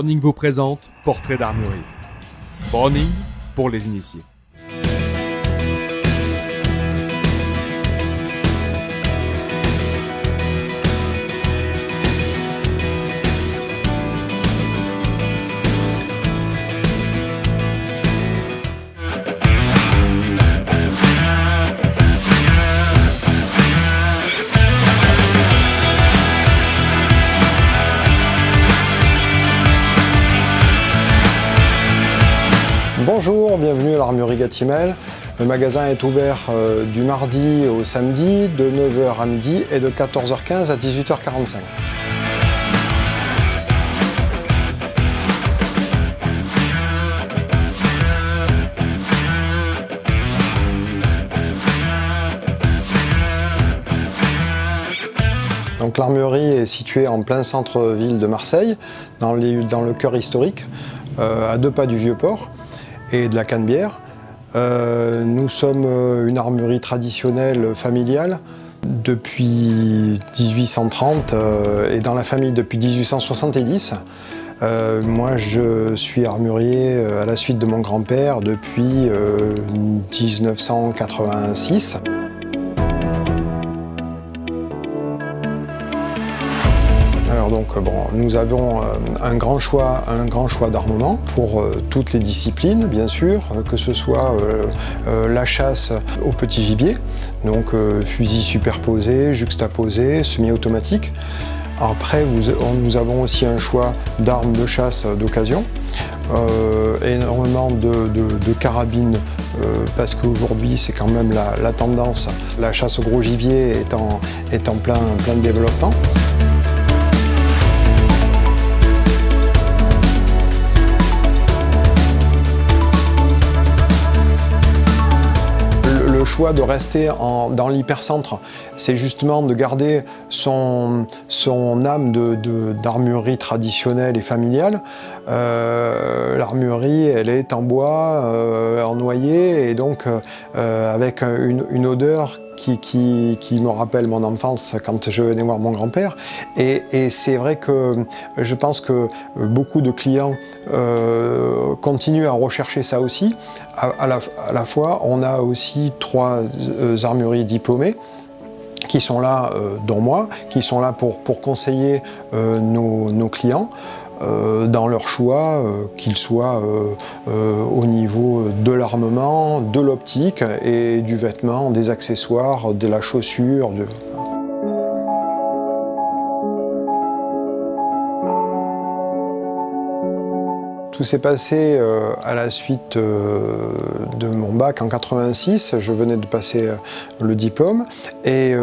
Browning vous présente Portrait d'armurerie. Browning pour les initiés. Bonjour, bienvenue à l'Armurerie Gatimel. Le magasin est ouvert du mardi au samedi de 9h à midi et de 14h15 à 18h45. Donc l'Armurerie est située en plein centre-ville de Marseille, dans le cœur historique, à 2 pas du Vieux-Port et de la Canebière. Nous sommes une armurerie traditionnelle familiale depuis 1830 et dans la famille depuis 1870. Moi, je suis armurier à la suite de mon grand-père depuis 1986. Nous avons un grand choix d'armement pour toutes les disciplines, bien sûr, que ce soit la chasse au petit gibier, donc fusil superposé, juxtaposé, semi-automatique. Après, nous avons aussi un choix d'armes de chasse d'occasion, énormément de carabines, parce qu'aujourd'hui c'est quand même la tendance. La chasse au gros gibier est en plein développement. Le choix de rester dans l'hypercentre, c'est justement de garder son âme d'armurerie traditionnelle et familiale. L'armurerie, elle est en bois, en noyer, et donc avec une odeur qui me rappelle mon enfance quand je venais voir mon grand-père. Et c'est vrai que je pense que beaucoup de clients continuent à rechercher ça aussi. À la fois, on a aussi 3 armureries diplômées qui sont là, dont moi, qui sont là pour conseiller nos clients dans leur choix, qu'ils soient au niveau de l'armement, de l'optique et du vêtement, des accessoires, de la chaussure. Tout s'est passé à la suite de mon bac en 86. Je venais de passer le diplôme et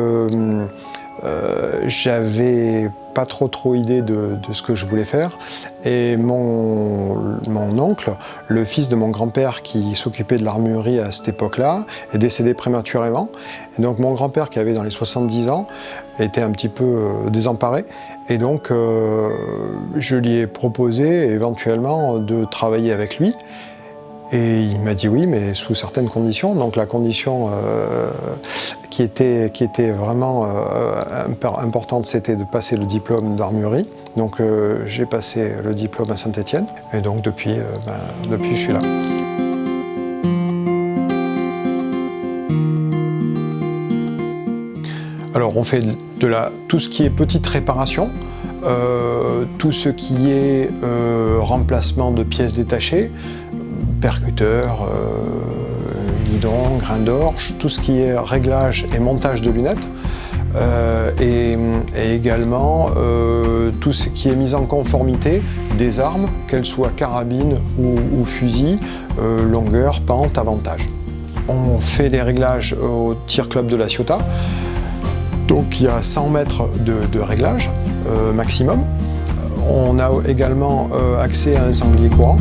j'avais pas trop idée de ce que je voulais faire. Et mon oncle, le fils de mon grand-père qui s'occupait de l'armurerie à cette époque-là, est décédé prématurément. Et donc mon grand-père, qui avait dans les 70 ans, était un petit peu désemparé. Et donc je lui ai proposé éventuellement de travailler avec lui. Et il m'a dit oui, mais sous certaines conditions. Donc la condition qui était vraiment importante, c'était de passer le diplôme d'armurerie. Donc j'ai passé le diplôme à Saint-Étienne. Et donc depuis, je suis là. Alors on fait tout ce qui est petite réparation, tout ce qui est remplacement de pièces détachées, percuteur, guidon, grain d'orge, tout ce qui est réglage et montage de lunettes, et également tout ce qui est mise en conformité des armes, qu'elles soient carabines ou fusils, longueur, pente, avantage. On fait des réglages au tir club de la Ciotat, donc il y a 100 mètres de réglage maximum. On a également accès à un sanglier courant.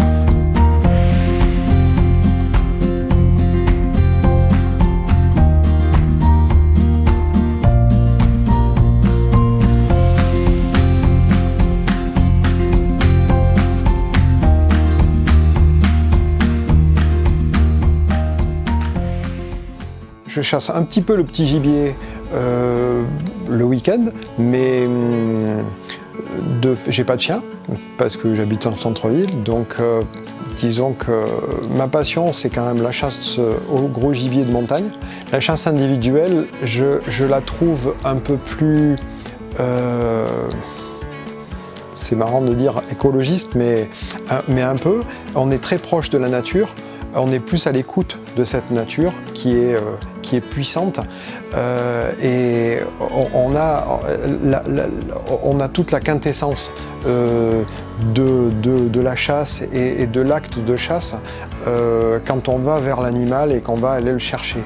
Je chasse un petit peu le petit gibier le week-end, mais J'ai pas de chien, parce que j'habite en centre-ville, donc disons que ma passion, c'est quand même la chasse au gros gibier de montagne. La chasse individuelle, je la trouve un peu plus... c'est marrant de dire écologiste, mais un peu. On est très proche de la nature, on est plus à l'écoute de cette nature qui est puissante. Et on a toute la quintessence de la chasse et de l'acte de chasse quand on va vers l'animal et qu'on va aller le chercher.